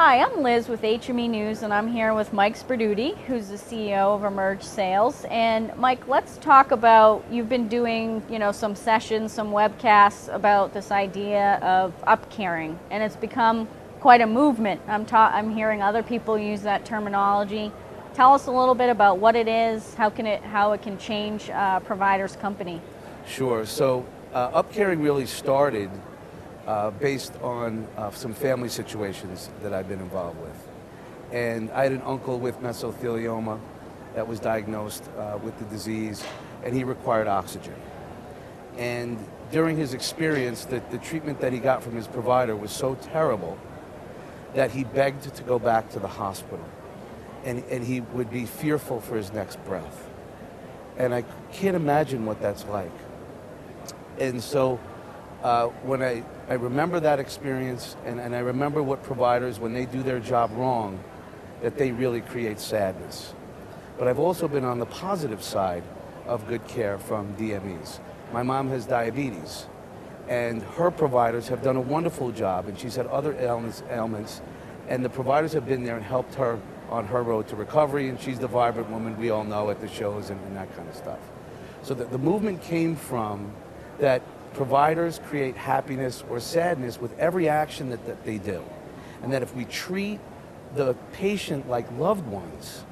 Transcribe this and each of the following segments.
Hi, I'm Liz with HME News, and I'm here with Mike Sperduti, who's the CEO of Emerge Sales. And Mike, let's talk about, you've been doing, some sessions, some webcasts about this idea of UpCaring, and it's become quite a movement. I'm hearing other people use that terminology. Tell us a little bit about what it is, how it can change providers' company. Sure. So UpCaring really started based on some family situations that I've been involved with. And I had an uncle with mesothelioma that was diagnosed with the disease, and he required oxygen. And during his experience, the treatment that he got from his provider was so terrible that he begged to go back to the hospital. And he would be fearful for his next breath. And I can't imagine what that's like. And so when I remember that experience, and I remember what providers, when they do their job wrong, that they really create sadness. But I've also been on the positive side of good care from DMEs. My mom has diabetes, and her providers have done a wonderful job, and she's had other ailments, and the providers have been there and helped her on her road to recovery, and she's the vibrant woman we all know at the shows and that kind of stuff. So the movement came from that providers create happiness or sadness with every action that they do. And that if we treat the patient like loved ones,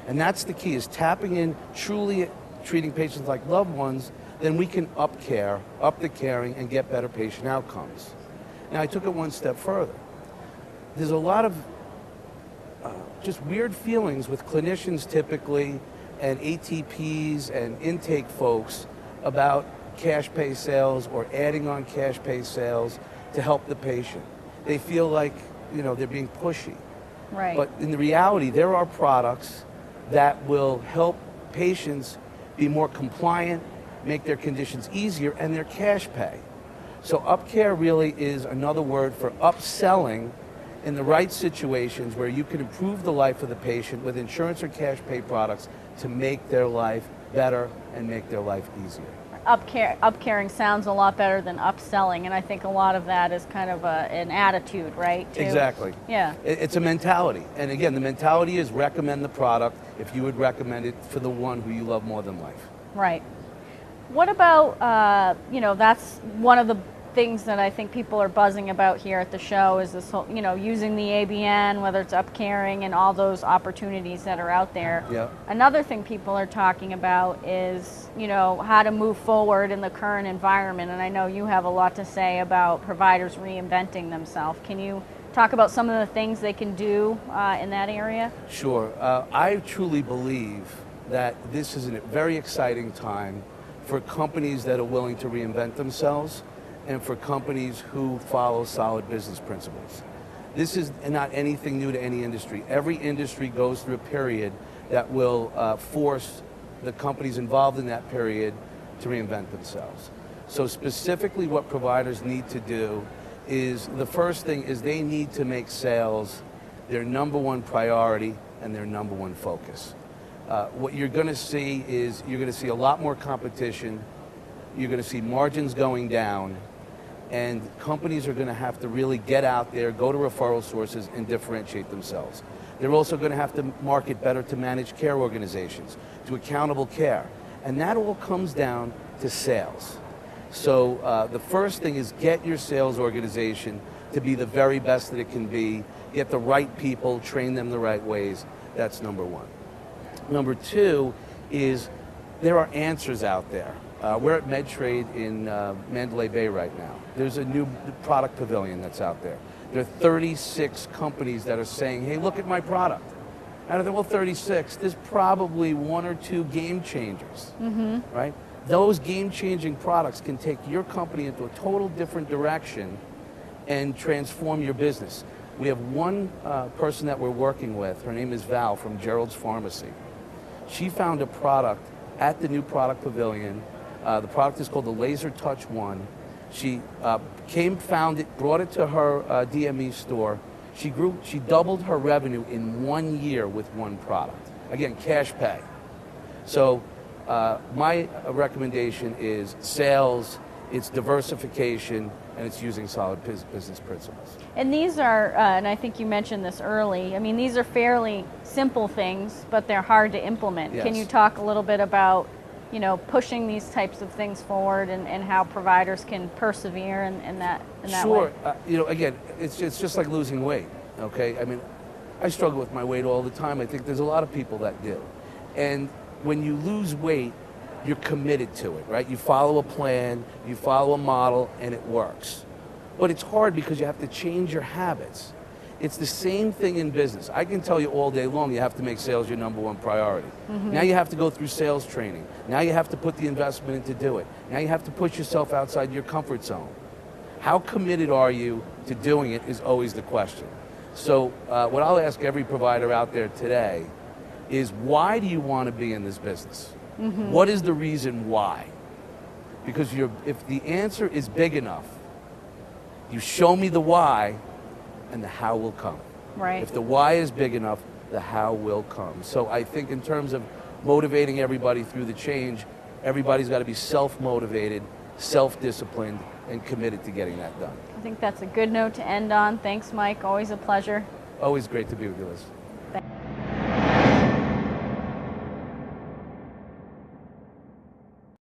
and that's the key, is tapping in, truly treating patients like loved ones, then we can up the caring, and get better patient outcomes. Now, I took it one step further. There's a lot of just weird feelings with clinicians typically, and ATPs and intake folks about cash pay sales or adding on cash pay sales to help the patient. They feel like, they're being pushy. Right. But in the reality, there are products that will help patients be more compliant, make their conditions easier, and they're cash pay. So UpCare really is another word for upselling in the right situations where you can improve the life of the patient with insurance or cash pay products to make their life better and make their life easier. Upcaring sounds a lot better than upselling, and I think a lot of that is kind of an attitude, right? Exactly. Yeah. It's a mentality. And again, the mentality is recommend the product if you would recommend it for the one who you love more than life. Right. What about, that's one of the things that I think people are buzzing about here at the show is this whole, using the ABN, whether it's UpCaring and all those opportunities that are out there. Yeah. Another thing people are talking about is, how to move forward in the current environment. And I know you have a lot to say about providers reinventing themselves. Can you talk about some of the things they can do in that area? Sure. I truly believe that this is a very exciting time for companies that are willing to reinvent themselves, and for companies who follow solid business principles. This is not anything new to any industry. Every industry goes through a period that will force the companies involved in that period to reinvent themselves. So specifically what providers need to do is, the first thing is they need to make sales their number one priority and their number one focus. What you're going to see is you're going to see a lot more competition, you're going to see margins going down, and companies are going to have to really get out there, go to referral sources, and differentiate themselves. They're also going to have to market better to managed care organizations, to accountable care. And that all comes down to sales. So the first thing is get your sales organization to be the very best that it can be, get the right people, train them the right ways. That's number one. Number two is there are answers out there. We're at MedTrade in Mandalay Bay right now. There's a new product pavilion that's out there. There are 36 companies that are saying, hey, look at my product. Out of the 36, there's probably one or two game changers, right? Those game-changing products can take your company into a total different direction and transform your business. We have one person that we're working with. Her name is Val from Gerald's Pharmacy. She found a product at the new product pavilion. The product is called the Laser Touch One. She found it, brought it to her DME store. She doubled her revenue in 1 year with one product. Again, cash pay. So my recommendation is sales it's diversification, and it's using solid business principles. And these are, and I think you mentioned this early, I mean, these are fairly simple things, but they're hard to implement. Yes. Can you talk a little bit about, pushing these types of things forward and how providers can persevere in that Sure. way? Again, it's just like losing weight, okay? I mean, I struggle with my weight all the time. I think there's a lot of people that do. And when you lose weight, you're committed to it, right? You follow a plan, you follow a model, and it works. But it's hard because you have to change your habits. It's the same thing in business. I can tell you all day long you have to make sales your number one priority. Now you have to go through sales training. Now you have to put the investment in to do it. Now you have to push yourself outside your comfort zone. How committed are you to doing it is always the question. So what I'll ask every provider out there today is, why do you want to be in this business? What is the reason why? Because if the answer is big enough, you show me the why, and the how will come. Right. If the why is big enough, the how will come. So I think in terms of motivating everybody through the change, everybody's got to be self-motivated, self-disciplined, and committed to getting that done. I think that's a good note to end on. Thanks, Mike. Always a pleasure. Always great to be with you, Liz.